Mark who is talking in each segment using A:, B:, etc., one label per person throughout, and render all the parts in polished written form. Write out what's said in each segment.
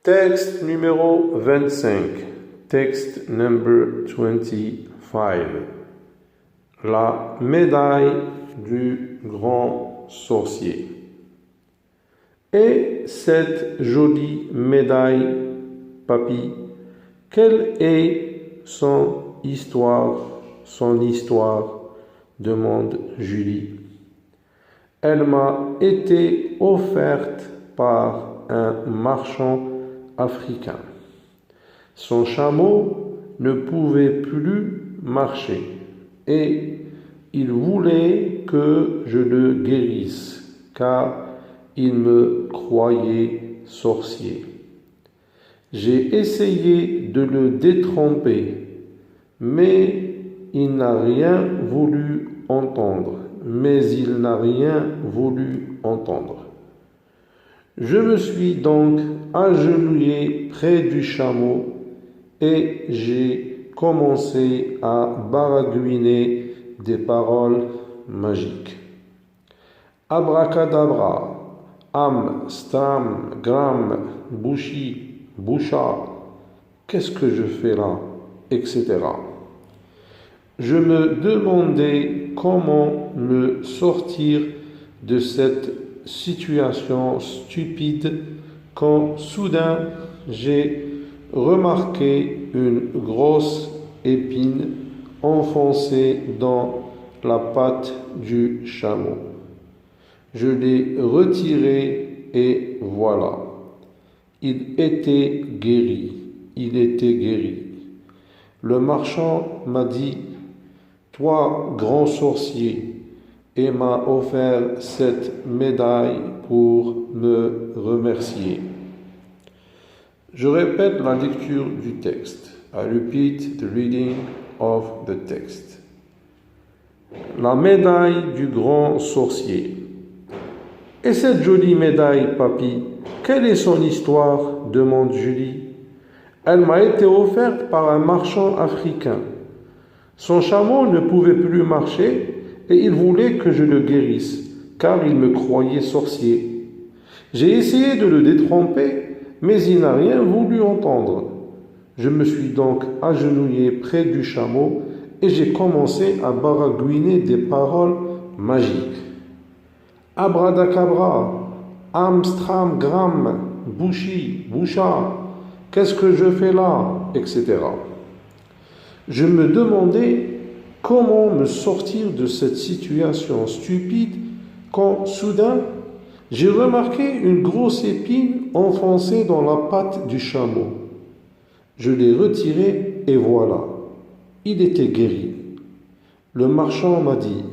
A: Texte numéro 25. Texte number 25. La médaille du grand sorcier. Et cette jolie médaille, papy, quelle est son histoire, demande Julie. Elle m'a été offerte par un marchand africain. Son chameau ne pouvait plus marcher et il voulait que je le guérisse car il me croyait sorcier. J'ai essayé de le détromper, mais il n'a rien voulu entendre. Je me suis donc agenouillé près du chameau et j'ai commencé à baragouiner des paroles magiques. Abracadabra, am, stam, gram, bouchi, boucha, qu'est-ce que je fais là, etc. Je me demandais comment me sortir de cette situation stupide quand soudain j'ai remarqué une grosse épine enfoncée dans la patte du chameau. Je l'ai retirée et voilà. Il était guéri. Le marchand m'a dit « Toi, grand sorcier », et m'a offert cette médaille pour me remercier. Je répète la lecture du texte. I repeat the reading of the text. La médaille du grand sorcier. Et cette jolie médaille, papy, quelle est son histoire? Demande Julie. Elle m'a été offerte par un marchand africain. Son chameau ne pouvait plus marcher et il voulait que je le guérisse, car il me croyait sorcier. J'ai essayé de le détromper, mais il n'a rien voulu entendre. Je me suis donc agenouillé près du chameau et j'ai commencé à baragouiner des paroles magiques. Abradacabra, amstram, gram, bouchi, boucha, qu'est-ce que je fais là, etc. Je me demandais comment me sortir de cette situation stupide quand soudain j'ai remarqué une grosse épine enfoncée dans la patte du chameau. Je l'ai retirée et voilà, il était guéri. Le marchand m'a dit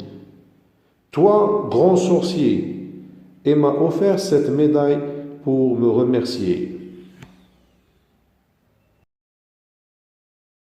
A: « Toi, grand sorcier », et m'a offert cette médaille pour me remercier.